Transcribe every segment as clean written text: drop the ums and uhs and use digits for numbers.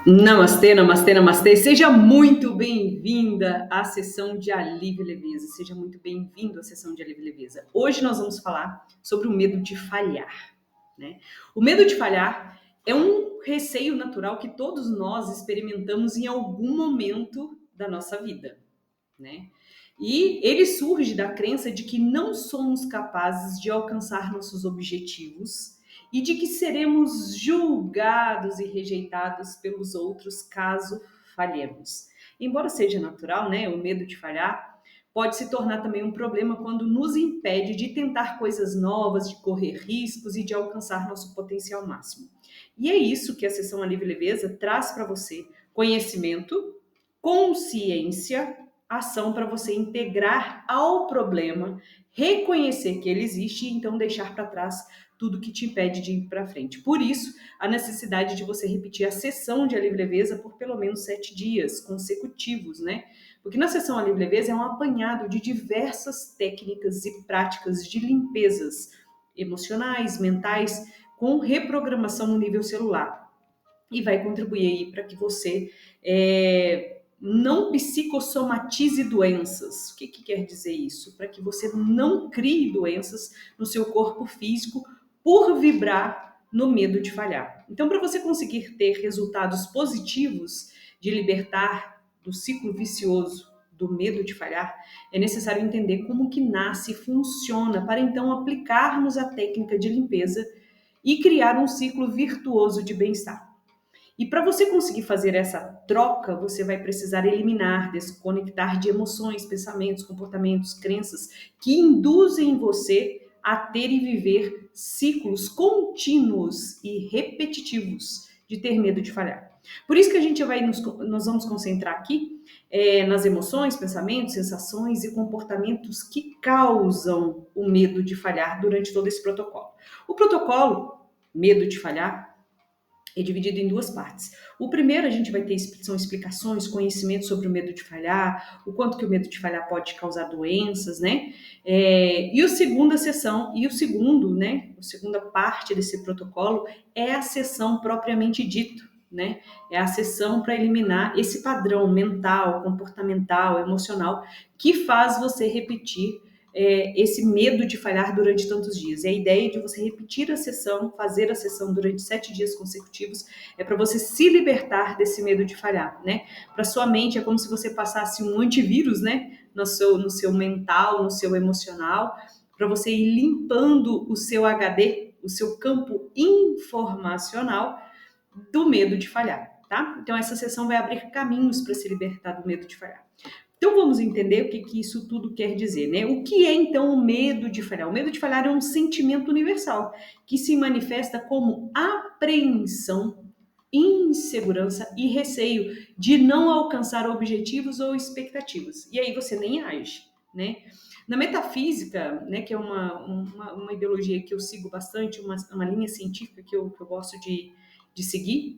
Namastê, namastê, namastê. Seja muito bem-vinda à sessão de Alívio e Leveza. Seja muito bem-vindo à sessão de Alívio e Leveza. Hoje nós vamos falar sobre o medo de falhar, né? O medo de falhar é um receio natural que todos nós experimentamos em algum momento da nossa vida, né? E ele surge da crença de que não somos capazes de alcançar nossos objetivos e de que seremos julgados e rejeitados pelos outros caso falhemos. Embora seja natural, né, o medo de falhar, pode se tornar também um problema quando nos impede de tentar coisas novas, de correr riscos e de alcançar nosso potencial máximo. E é isso que a sessão Alívio e Leveza traz para você: conhecimento, consciência, ação para você integrar ao problema, reconhecer que ele existe e então deixar para trás tudo que te impede de ir para frente. Por isso, a necessidade de você repetir a sessão de Alívio e Leveza por pelo menos 7 dias consecutivos, né? Porque na sessão Alívio e Leveza é um apanhado de diversas técnicas e práticas de limpezas emocionais, mentais, com reprogramação no nível celular. E vai contribuir aí para que você não psicossomatize doenças. O que quer dizer isso? Para que você não crie doenças no seu corpo físico por vibrar no medo de falhar. Então, para você conseguir ter resultados positivos de libertar do ciclo vicioso do medo de falhar, é necessário entender como que nasce e funciona para então aplicarmos a técnica de limpeza e criar um ciclo virtuoso de bem-estar. E para você conseguir fazer essa troca, você vai precisar eliminar, desconectar de emoções, pensamentos, comportamentos, crenças que induzem você a ter e viver ciclos contínuos e repetitivos de ter medo de falhar. Por isso que a gente nós vamos concentrar aqui nas emoções, pensamentos, sensações e comportamentos que causam o medo de falhar durante todo esse protocolo. O protocolo, medo de falhar, é dividido em duas partes. O primeiro, a gente vai ter são explicações, conhecimento sobre o medo de falhar, o quanto que o medo de falhar pode causar doenças, né? E a segunda sessão, e o segundo, né? A segunda parte desse protocolo é a sessão propriamente dito, né? É a sessão para eliminar esse padrão mental, comportamental, emocional que faz você repetir esse medo de falhar durante tantos dias. E a ideia de você repetir a sessão, fazer a sessão durante 7 dias consecutivos, é para você se libertar desse medo de falhar, né? Para sua mente é como se você passasse um antivírus, né? No seu mental, no seu emocional, para você ir limpando o seu HD, o seu campo informacional do medo de falhar, tá? Então essa sessão vai abrir caminhos para se libertar do medo de falhar. Então vamos entender o que isso tudo quer dizer, né? O que é então o medo de falhar? O medo de falhar é um sentimento universal que se manifesta como apreensão, insegurança e receio de não alcançar objetivos ou expectativas. E aí você nem age, né? Na metafísica, né, que é uma ideologia que eu sigo bastante, uma linha científica que eu gosto de seguir,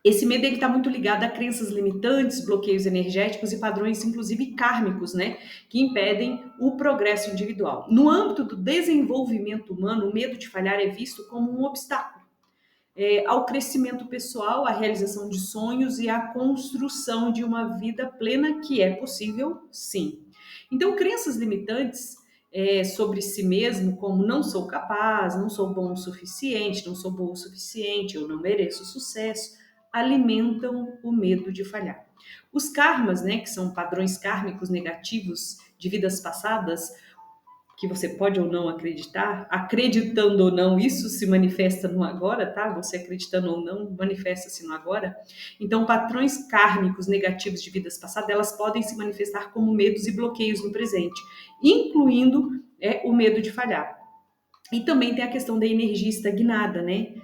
esse medo está muito ligado a crenças limitantes, bloqueios energéticos e padrões, inclusive kármicos, né, que impedem o progresso individual. No âmbito do desenvolvimento humano, o medo de falhar é visto como um obstáculo ao crescimento pessoal, à realização de sonhos e à construção de uma vida plena, que é possível, sim. Então, crenças limitantes sobre si mesmo, como não sou capaz, não sou bom o suficiente, não sou bom o suficiente, eu não mereço sucesso, alimentam o medo de falhar. Os karmas, né, que são padrões kármicos negativos de vidas passadas, que você pode ou não acreditar, acreditando ou não, isso se manifesta no agora, tá? Você acreditando ou não, manifesta-se no agora. Então, patrões kármicos negativos de vidas passadas, elas podem se manifestar como medos e bloqueios no presente, incluindo o medo de falhar. E também tem a questão da energia estagnada, né?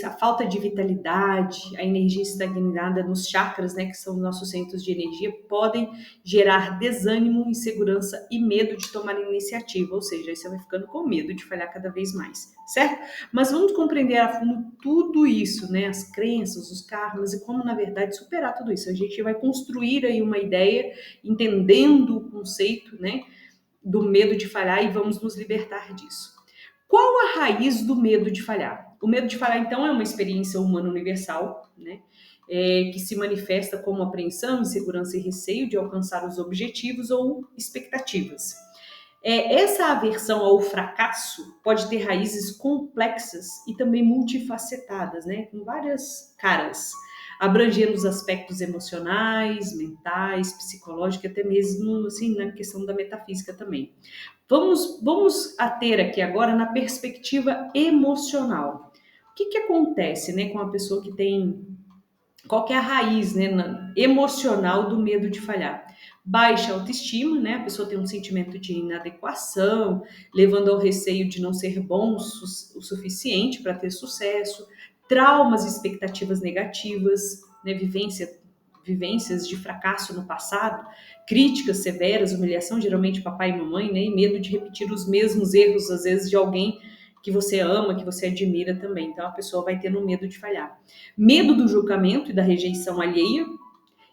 A falta de vitalidade, a energia estagnada nos chakras, né, que são nossos centros de energia, podem gerar desânimo, insegurança e medo de tomar iniciativa, ou seja, aí você vai ficando com medo de falhar cada vez mais, certo? Mas vamos compreender a fundo tudo isso, né? As crenças, os karmas e como, na verdade, superar tudo isso. A gente vai construir aí uma ideia, entendendo o conceito, né, do medo de falhar e vamos nos libertar disso. Qual a raiz do medo de falhar? O medo de falhar, então, é uma experiência humana universal, né? Que se manifesta como apreensão, insegurança e receio de alcançar os objetivos ou expectativas. Essa aversão ao fracasso pode ter raízes complexas e também multifacetadas, né? Com várias caras, abrangendo os aspectos emocionais, mentais, psicológicos, até mesmo assim, na questão da metafísica também. Vamos ater aqui agora na perspectiva emocional. O que acontece, né, com a pessoa que tem... Qual que é a raiz, né, emocional do medo de falhar? Baixa autoestima, né? A pessoa tem um sentimento de inadequação, levando ao receio de não ser bom o suficiente para ter sucesso, traumas e expectativas negativas, né? Vivências de fracasso no passado, críticas severas, humilhação, geralmente papai e mamãe, né? E medo de repetir os mesmos erros, às vezes, de alguém que você ama, que você admira também. Então, a pessoa vai tendo medo de falhar. Medo do julgamento e da rejeição alheia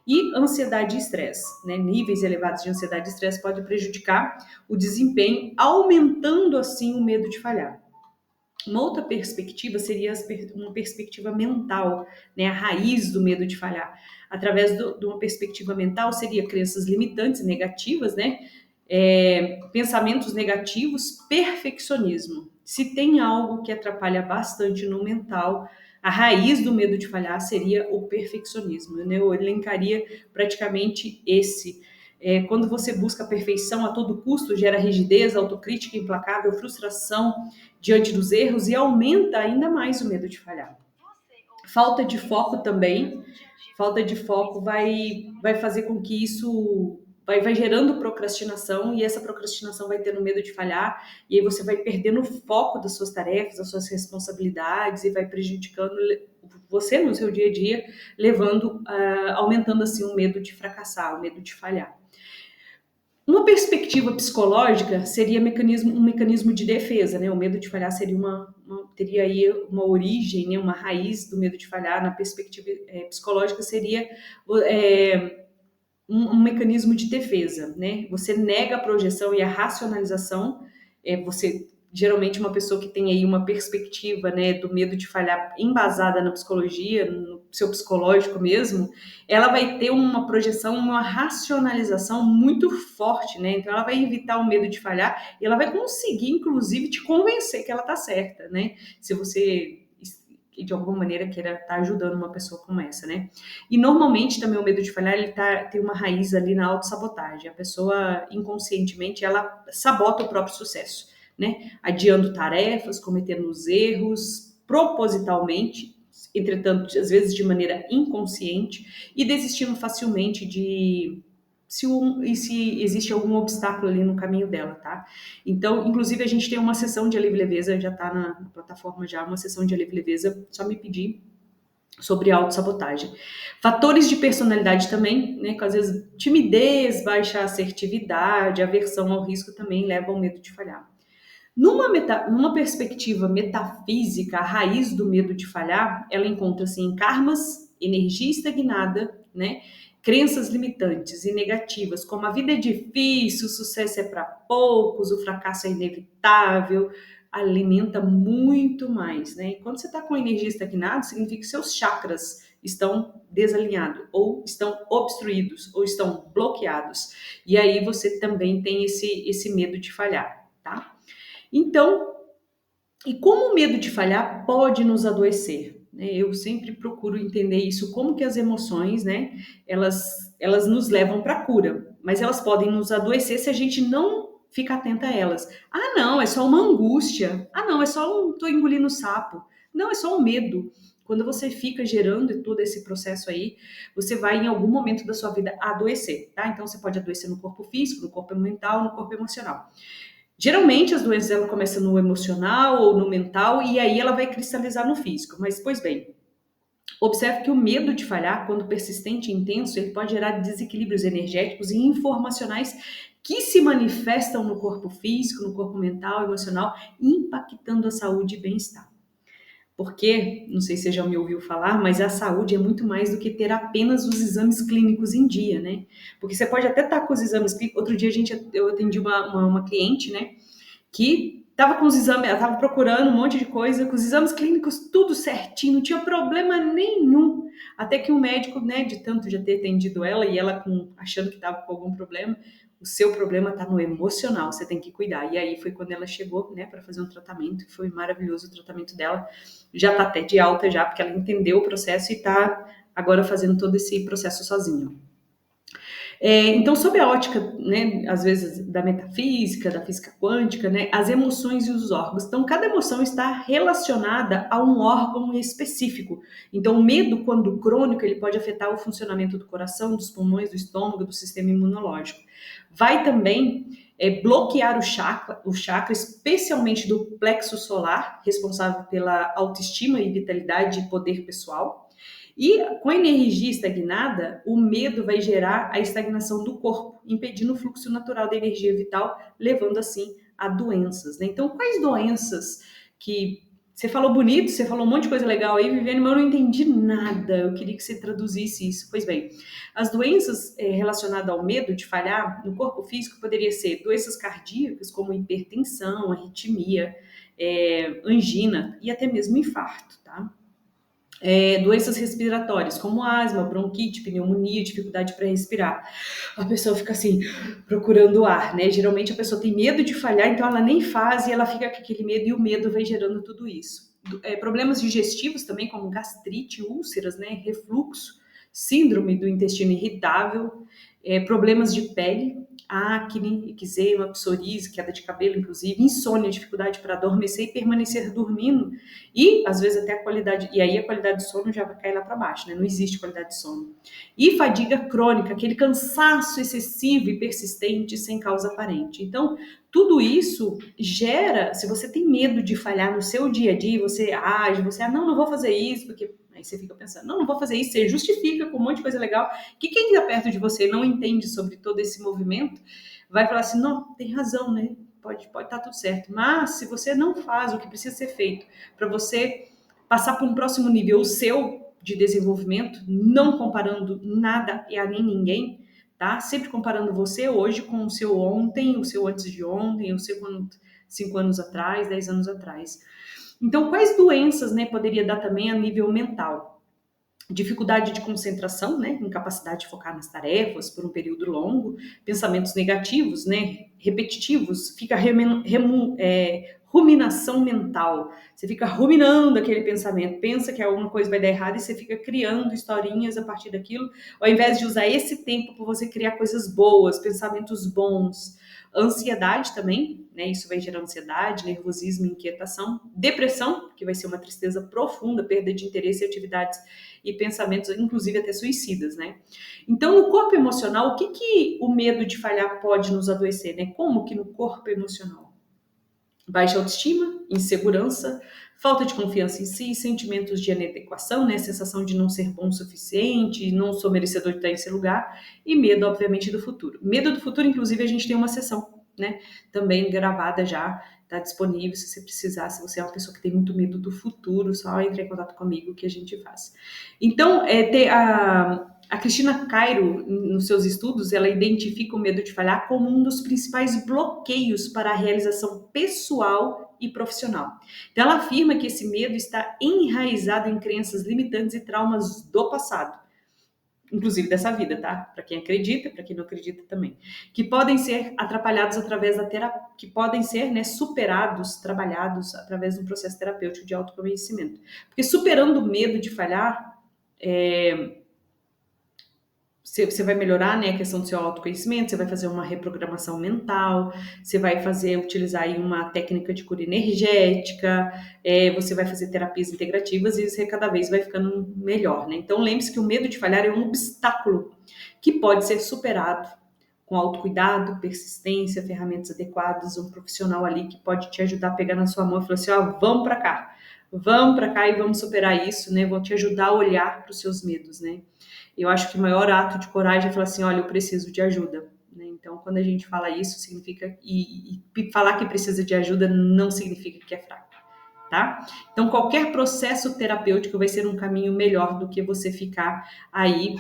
e ansiedade e estresse, né? Níveis elevados de ansiedade e estresse podem prejudicar o desempenho, aumentando assim o medo de falhar. Uma outra perspectiva seria uma perspectiva mental, né? A raiz do medo de falhar. Através de uma perspectiva mental seria crenças limitantes e negativas, né? Pensamentos negativos, perfeccionismo. Se tem algo que atrapalha bastante no mental, a raiz do medo de falhar seria o perfeccionismo, né? Eu elencaria praticamente esse. Quando você busca a perfeição a todo custo, gera rigidez, autocrítica implacável, frustração diante dos erros e aumenta ainda mais o medo de falhar. Falta de foco também. Falta de foco vai fazer com que isso vai gerando procrastinação, e essa procrastinação vai tendo medo de falhar, e aí você vai perdendo o foco das suas tarefas, das suas responsabilidades, e vai prejudicando você no seu dia a dia, aumentando assim o medo de fracassar, o medo de falhar. Uma perspectiva psicológica seria um mecanismo de defesa, né? O medo de falhar seria teria aí uma origem, né? Uma raiz do medo de falhar. Na perspectiva psicológica seria um mecanismo de defesa, né? Você nega a projeção e a racionalização. Você geralmente uma pessoa que tem aí uma perspectiva, né, do medo de falhar embasada na psicologia, no seu psicológico mesmo, ela vai ter uma projeção, uma racionalização muito forte, né? Então ela vai evitar o medo de falhar e ela vai conseguir, inclusive, te convencer que ela tá certa, né? Se você de alguma maneira queira estar ajudando uma pessoa como essa, né? E normalmente também o medo de falhar, ele tem uma raiz ali na autossabotagem. A pessoa inconscientemente, ela sabota o próprio sucesso, né? Adiando tarefas, cometendo os erros propositalmente, entretanto, às vezes de maneira inconsciente, e desistindo facilmente se existe algum obstáculo ali no caminho dela, tá? Então, inclusive, a gente tem uma sessão de Alívio e Leveza, já tá na plataforma já, uma sessão de Alívio e Leveza, só me pedir, sobre autossabotagem. Fatores de personalidade também, né? Que às vezes timidez, baixa assertividade, aversão ao risco também levam ao medo de falhar. Numa perspectiva metafísica, a raiz do medo de falhar, ela encontra-se em karmas, energia estagnada, né? Crenças limitantes e negativas, como a vida é difícil, o sucesso é para poucos, o fracasso é inevitável, alimenta muito mais, né? E quando você está com energia estagnada, significa que seus chakras estão desalinhados, ou estão obstruídos, ou estão bloqueados. E aí você também tem esse medo de falhar, tá? Então, e como o medo de falhar pode nos adoecer? Eu sempre procuro entender isso, como que as emoções, né, elas nos levam para a cura, mas elas podem nos adoecer se a gente não ficar atenta a elas. Ah, não, é só uma angústia. Ah, não, é só tô engolindo sapo. Não, é só um medo. Quando você fica gerando todo esse processo aí, você vai em algum momento da sua vida adoecer, tá? Então você pode adoecer no corpo físico, no corpo mental, no corpo emocional. Geralmente as doenças ela começam no emocional ou no mental e aí ela vai cristalizar no físico. Mas, pois bem, observe que o medo de falhar, quando persistente e intenso, ele pode gerar desequilíbrios energéticos e informacionais que se manifestam no corpo físico, no corpo mental, emocional, impactando a saúde e bem-estar. Porque, não sei se você já me ouviu falar, mas a saúde é muito mais do que ter apenas os exames clínicos em dia, né? Porque você pode até estar com os exames clínicos. Outro dia eu atendi uma cliente, né? Que Tava com os exames, ela tava procurando um monte de coisa, com os exames clínicos tudo certinho, não tinha problema nenhum. Até que o médico, né, de tanto já ter atendido ela e ela achando que tava com algum problema, o seu problema tá no emocional, você tem que cuidar. E aí foi quando ela chegou, né, para fazer um tratamento, foi maravilhoso o tratamento dela. Já tá até de alta já, porque ela entendeu o processo e tá agora fazendo todo esse processo sozinha. Então, sob a ótica, né, às vezes da metafísica, da física quântica, né, as emoções e os órgãos. Então, cada emoção está relacionada a um órgão específico. Então, o medo, quando crônico, ele pode afetar o funcionamento do coração, dos pulmões, do estômago, do sistema imunológico. Vai também bloquear o chakra, especialmente do plexo solar, responsável pela autoestima e vitalidade e poder pessoal. E com a energia estagnada, o medo vai gerar a estagnação do corpo, impedindo o fluxo natural da energia vital, levando assim a doenças, né? Então, quais doenças que você falou bonito, você falou um monte de coisa legal aí, Viviane, mas eu não entendi nada. Eu queria que você traduzisse isso. Pois bem, as doenças relacionadas ao medo de falhar no corpo físico poderia ser doenças cardíacas, como hipertensão, arritmia, angina e até mesmo infarto, tá? Doenças respiratórias, como asma, bronquite, pneumonia, dificuldade para respirar. A pessoa fica assim, procurando ar, né? Geralmente a pessoa tem medo de falhar, então ela nem faz e ela fica com aquele medo e o medo vai gerando tudo isso. Problemas digestivos também, como gastrite, úlceras, né? Refluxo, síndrome do intestino irritável, problemas de pele, acne, eczema, psoríase, queda de cabelo, inclusive, insônia, dificuldade para adormecer e permanecer dormindo, e às vezes até a qualidade, e aí a qualidade de sono já vai cair lá para baixo, né? Não existe qualidade de sono. E fadiga crônica, aquele cansaço excessivo e persistente sem causa aparente. Então, tudo isso gera, se você tem medo de falhar no seu dia a dia, você age, não vou fazer isso, porque aí você fica pensando, não vou fazer isso, você justifica com um monte de coisa legal, que quem está perto de você não entende sobre todo esse movimento, vai falar assim, não, tem razão, né? Pode estar tudo certo. Mas se você não faz o que precisa ser feito para você passar para um próximo nível, o seu de desenvolvimento, não comparando nada e a nem ninguém, tá? Sempre comparando você hoje com o seu ontem, o seu antes de ontem, o seu 5 anos atrás, 10 anos atrás. Então, quais doenças, né, poderia dar também a nível mental? Dificuldade de concentração, né, incapacidade de focar nas tarefas por um período longo, pensamentos negativos, né, repetitivos, fica ruminação mental, você fica ruminando aquele pensamento, pensa que alguma coisa vai dar errado e você fica criando historinhas a partir daquilo, ao invés de usar esse tempo para você criar coisas boas, pensamentos bons. Ansiedade também, né? Isso vai gerar ansiedade, nervosismo, inquietação, depressão, que vai ser uma tristeza profunda, perda de interesse em atividades e pensamentos, inclusive até suicidas, né? Então, no corpo emocional, o que o medo de falhar pode nos adoecer, né? Como que no corpo emocional? Baixa autoestima, insegurança, falta de confiança em si, sentimentos de inadequação, né? Sensação de não ser bom o suficiente, não sou merecedor de estar nesse lugar, e medo, obviamente, do futuro. Medo do futuro, inclusive, a gente tem uma sessão, né? Também gravada já, está disponível se você precisar, se você é uma pessoa que tem muito medo do futuro, só entre em contato comigo que a gente faz. Então, a Cristina Cairo, nos seus estudos, ela identifica o medo de falhar como um dos principais bloqueios para a realização pessoal e profissional. Então, ela afirma que esse medo está enraizado em crenças limitantes e traumas do passado, inclusive dessa vida, tá? Para quem acredita, para quem não acredita também, que podem ser atrapalhados através da terapia, que podem ser, né, superados, trabalhados através de um processo terapêutico de autoconhecimento. Porque superando o medo de falhar, você vai melhorar, né, a questão do seu autoconhecimento, você vai fazer uma reprogramação mental, você vai utilizar aí uma técnica de cura energética, você vai fazer terapias integrativas e você cada vez vai ficando melhor, né? Então lembre-se que o medo de falhar é um obstáculo que pode ser superado com autocuidado, persistência, ferramentas adequadas, um profissional ali que pode te ajudar a pegar na sua mão e falar assim, ó, vamos para cá e vamos superar isso, né? Vou te ajudar a olhar para os seus medos, né? Eu acho que o maior ato de coragem é falar assim, olha, eu preciso de ajuda, né? Então, quando a gente fala isso, significa... E falar que precisa de ajuda não significa que é fraco, tá? Então, qualquer processo terapêutico vai ser um caminho melhor do que você ficar aí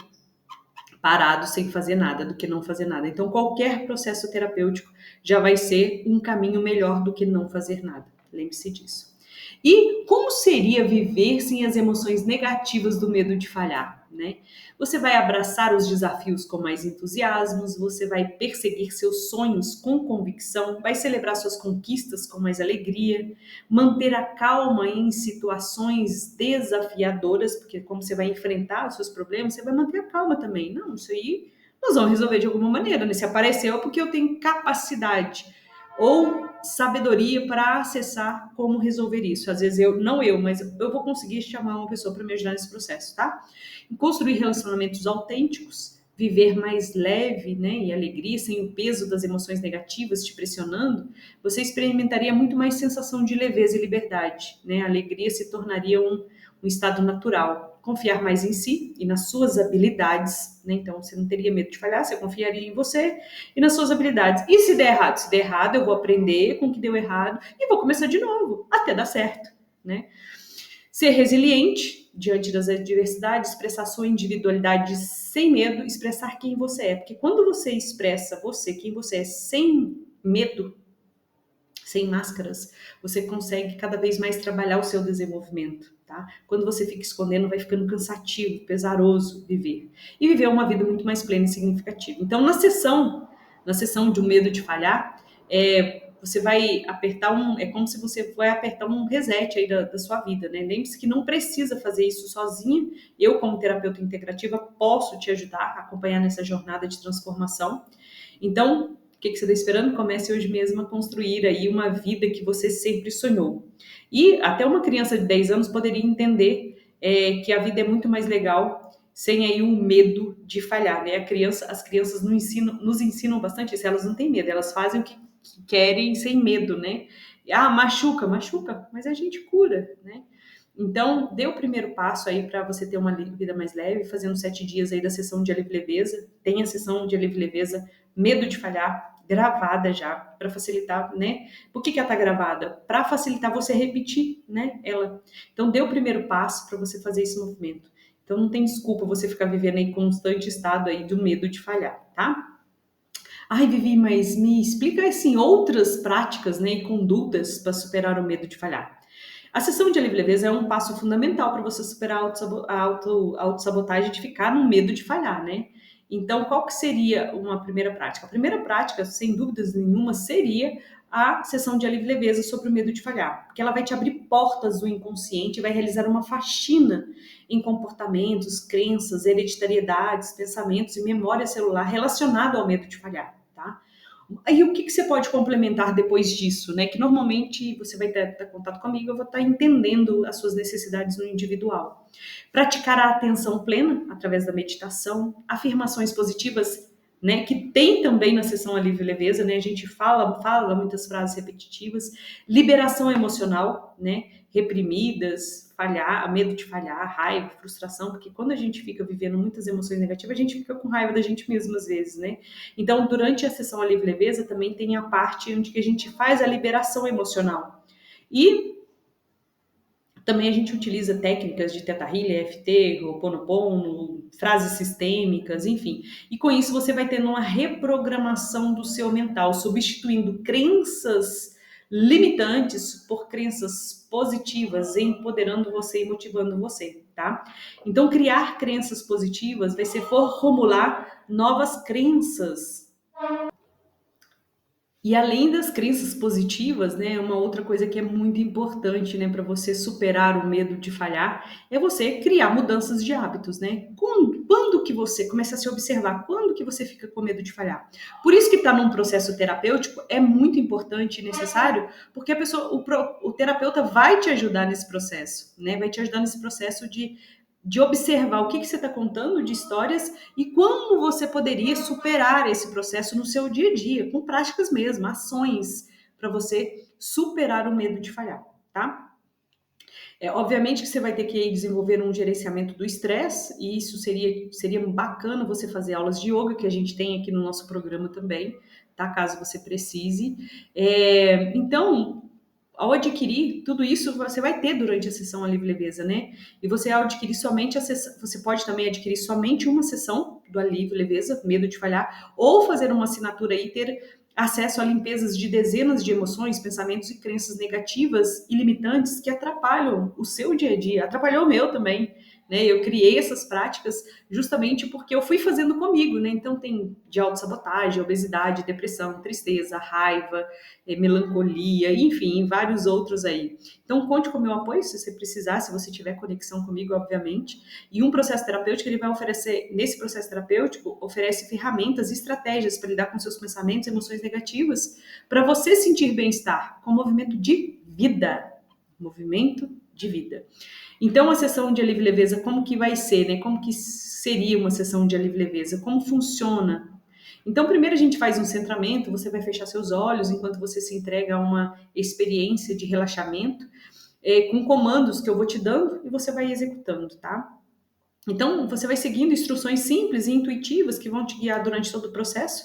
parado sem fazer nada do que não fazer nada. Então, qualquer processo terapêutico já vai ser um caminho melhor do que não fazer nada. Lembre-se disso. E como seria viver sem as emoções negativas do medo de falhar, né? Você vai abraçar os desafios com mais entusiasmo, você vai perseguir seus sonhos com convicção, vai celebrar suas conquistas com mais alegria, manter a calma em situações desafiadoras, porque como você vai enfrentar os seus problemas, você vai manter a calma também. Não, isso aí nós vamos resolver de alguma maneira, né? Se apareceu é porque eu tenho capacidade ou sabedoria para acessar como resolver isso. Às vezes mas eu vou conseguir chamar uma pessoa para me ajudar nesse processo, tá? Construir relacionamentos autênticos, viver mais leve, né, e alegria, sem o peso das emoções negativas te pressionando, você experimentaria muito mais sensação de leveza e liberdade, né? A alegria se tornaria um estado natural. Confiar mais em si e nas suas habilidades, né? Então você não teria medo de falhar, você confiaria em você e nas suas habilidades. E se der errado? Se der errado, eu vou aprender com o que deu errado e vou começar de novo, até dar certo, né? Ser resiliente diante das adversidades, expressar sua individualidade sem medo, expressar quem você é. Porque quando você expressa quem você é, sem medo, sem máscaras, você consegue cada vez mais trabalhar o seu desenvolvimento, tá? Quando você fica escondendo, vai ficando cansativo, pesaroso viver. E viver uma vida muito mais plena e significativa. Então, na sessão de um medo de falhar, você vai é como se você vai apertar um reset aí da sua vida, né? Lembre-se que não precisa fazer isso sozinha. Eu, como terapeuta integrativa, posso te ajudar a acompanhar nessa jornada de transformação. Então, o que você está esperando? Comece hoje mesmo a construir aí uma vida que você sempre sonhou. E até uma criança de 10 anos poderia entender que a vida é muito mais legal sem aí o medo de falhar, né? As crianças nos ensinam bastante isso, elas não têm medo, elas fazem o que querem sem medo, né? Ah, machuca, mas a gente cura, né? Então, dê o primeiro passo aí para você ter uma vida mais leve, fazendo 7 dias aí da sessão de alívio e leveza. Tem a sessão de alívio e leveza, medo de falhar, gravada já, para facilitar, né? Por que ela tá gravada? Para facilitar você repetir, né? Ela. Então, dê o primeiro passo para você fazer esse movimento. Então, não tem desculpa você ficar vivendo em constante estado aí do medo de falhar, tá? Ai, Vivi, mas me explica assim outras práticas, né, e condutas para superar o medo de falhar. A sessão de alívio e leveza é um passo fundamental para você superar a autossabotagem de ficar no medo de falhar, né? Então, qual que seria uma primeira prática? A primeira prática, sem dúvidas nenhuma, seria a sessão de alívio e leveza sobre o medo de falhar, porque ela vai te abrir portas do inconsciente e vai realizar uma faxina em comportamentos, crenças, hereditariedades, pensamentos e memória celular relacionado ao medo de falhar, tá? Aí o que você pode complementar depois disso, né? Que normalmente você vai ter contato comigo, eu vou estar entendendo as suas necessidades no individual. Praticar a atenção plena através da meditação, afirmações positivas, né? Que tem também na sessão alívio e leveza, né? A gente fala muitas frases repetitivas, liberação emocional, né? Reprimidas, falhar, medo de falhar, raiva, frustração, porque quando a gente fica vivendo muitas emoções negativas, a gente fica com raiva da gente mesmo às vezes, né? Então, durante a sessão alívio e leveza, também tem a parte onde que a gente faz a liberação emocional. E também a gente utiliza técnicas de Teta Healing, EFT, Ho'oponopono, frases sistêmicas, enfim. E com isso você vai tendo uma reprogramação do seu mental, substituindo crenças limitantes por crenças positivas, empoderando você e motivando você, tá? Então, criar crenças positivas vai ser formular novas crenças. E além das crenças positivas, né, uma outra coisa que é muito importante, né, para você superar o medo de falhar, é você criar mudanças de hábitos, né? Quando que você começa a se observar, quando que você fica com medo de falhar? Por isso que estar num processo terapêutico é muito importante e necessário, porque o terapeuta vai te ajudar nesse processo, né? Vai te ajudar nesse processo de observar o que você está contando de histórias e como você poderia superar esse processo no seu dia a dia, com práticas mesmo, ações para você superar o medo de falhar, tá? Obviamente que você vai ter que desenvolver um gerenciamento do estresse, e isso seria bacana você fazer aulas de yoga, que a gente tem aqui no nosso programa também, tá? Caso você precise. Então, ao adquirir tudo isso, você vai ter durante a sessão Alívio e Leveza, né? E você ao adquirir você pode também adquirir somente uma sessão do Alívio Leveza, Medo de Falhar, ou fazer uma assinatura e ter acesso a limpezas de dezenas de emoções, pensamentos e crenças negativas e limitantes que atrapalham o seu dia a dia, atrapalhou o meu também, né? Eu criei essas práticas justamente porque eu fui fazendo comigo, né? Então tem de autossabotagem, obesidade, depressão, tristeza, raiva, melancolia, enfim, vários outros aí. Então conte com o meu apoio se você precisar, se você tiver conexão comigo, obviamente. E um processo terapêutico, ele vai oferecer, nesse processo terapêutico, oferece ferramentas e estratégias para lidar com seus pensamentos e emoções negativas, para você sentir bem-estar, com movimento de vida. Movimento de vida. Então, a sessão de alívio e leveza, como que vai ser, né? Como que seria uma sessão de alívio e leveza? Como funciona? Então, primeiro a gente faz um centramento, você vai fechar seus olhos enquanto você se entrega a uma experiência de relaxamento, com comandos que eu vou te dando e você vai executando, tá? Então, você vai seguindo instruções simples e intuitivas que vão te guiar durante todo o processo,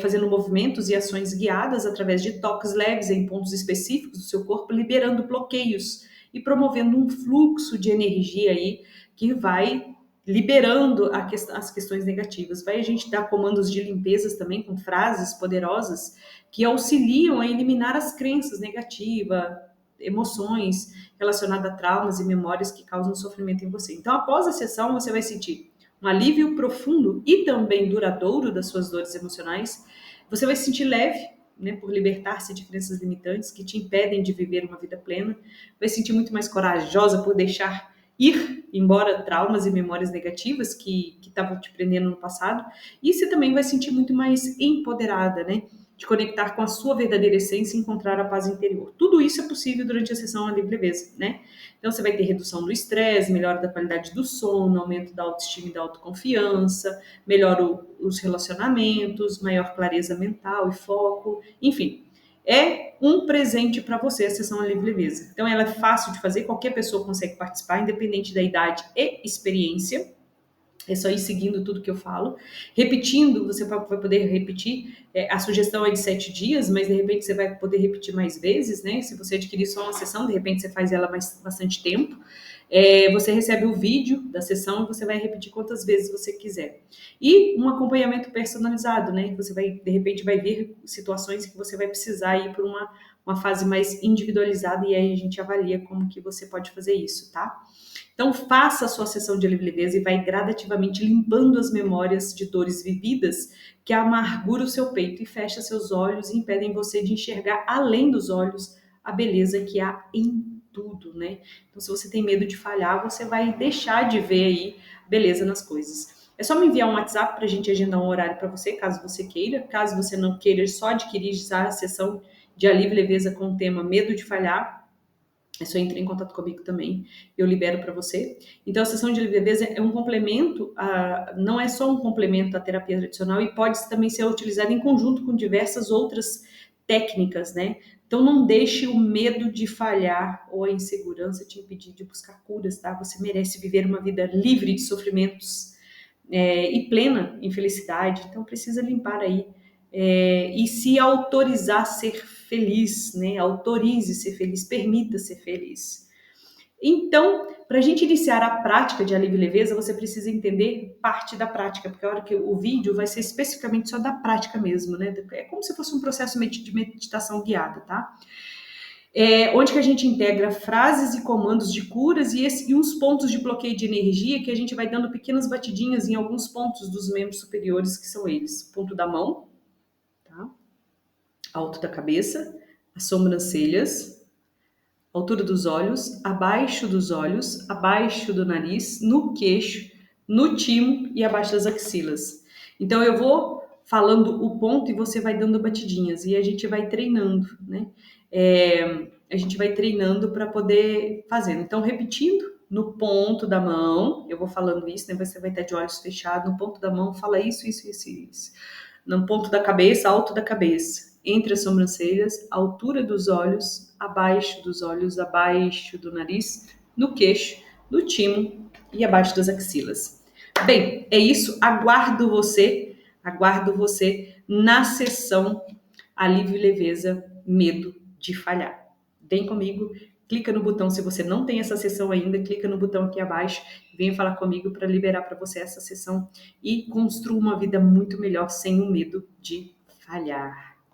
fazendo movimentos e ações guiadas através de toques leves em pontos específicos do seu corpo, liberando bloqueios e promovendo um fluxo de energia aí que vai liberando as questões negativas. Vai a gente dar comandos de limpezas também com frases poderosas que auxiliam a eliminar as crenças negativas, emoções relacionadas a traumas e memórias que causam sofrimento em você. Então, após a sessão, você vai sentir um alívio profundo e também duradouro das suas dores emocionais. Você vai se sentir leve, né, por libertar-se de crenças limitantes que te impedem de viver uma vida plena. Vai se sentir muito mais corajosa por deixar ir embora traumas e memórias negativas que estavam te prendendo no passado. E você também vai se sentir muito mais empoderada, né? De conectar com a sua verdadeira essência e encontrar a paz interior. Tudo isso é possível durante a sessão Alívio Leveza, né? Então você vai ter redução do estresse, melhora da qualidade do sono, aumento da autoestima e da autoconfiança, melhora os relacionamentos, maior clareza mental e foco, enfim. É um presente para você a sessão Alívio Leveza. Então ela é fácil de fazer, qualquer pessoa consegue participar, independente da idade e experiência. É só ir seguindo tudo que eu falo. Repetindo, você vai poder repetir. A sugestão é de 7 dias, mas de repente você vai poder repetir mais vezes, né? Se você adquirir só uma sessão, de repente você faz ela bastante tempo. Você recebe o vídeo da sessão e você vai repetir quantas vezes você quiser. E um acompanhamento personalizado, né? Você vai, de repente, vai ver situações que você vai precisar ir para uma fase mais individualizada e aí a gente avalia como que você pode fazer isso, tá? Então, faça a sua sessão de alívio e leveza e vai gradativamente limpando as memórias de dores vividas que amargura o seu peito e fecha seus olhos e impedem você de enxergar além dos olhos a beleza que há em tudo, né? Então, se você tem medo de falhar, você vai deixar de ver aí beleza nas coisas. É só me enviar um WhatsApp para a gente agendar um horário para você, caso você queira. Caso você não queira, só adquirir a sessão de alívio e leveza com o tema medo de falhar, é só entrar em contato comigo também, eu libero para você. Então, a sessão de alívio e leveza é um complemento, não é só um complemento à terapia tradicional e pode também ser utilizado em conjunto com diversas outras técnicas, né? Então, não deixe o medo de falhar ou a insegurança te impedir de buscar curas, tá? Você merece viver uma vida livre de sofrimentos e plena em felicidade. Então, precisa limpar aí e se autorizar a ser feliz, né? Autorize ser feliz, permita ser feliz. Então, para a gente iniciar a prática de alívio e leveza, você precisa entender parte da prática, porque a hora que o vídeo vai ser especificamente só da prática mesmo, né? É como se fosse um processo de meditação guiada, tá? Onde que a gente integra frases e comandos de curas e uns pontos de bloqueio de energia que a gente vai dando pequenas batidinhas em alguns pontos dos membros superiores, que são eles: ponto da mão, tá? Alto da cabeça, as sobrancelhas, altura dos olhos, abaixo do nariz, no queixo, no timo e abaixo das axilas. Então eu vou falando o ponto e você vai dando batidinhas e a gente vai treinando, né? A gente vai treinando para poder fazer. Então, repetindo, no ponto da mão, eu vou falando isso, né? Você vai estar de olhos fechados, no ponto da mão, fala isso. No ponto da cabeça, alto da cabeça, entre as sobrancelhas, altura dos olhos, abaixo do nariz, no queixo, no timo e abaixo das axilas. Bem, é isso. Aguardo você na sessão Alívio e Leveza, Medo de Falhar. Vem comigo, clica no botão, se você não tem essa sessão ainda, clica no botão aqui abaixo, venha falar comigo para liberar para você essa sessão e construa uma vida muito melhor sem o medo de falhar.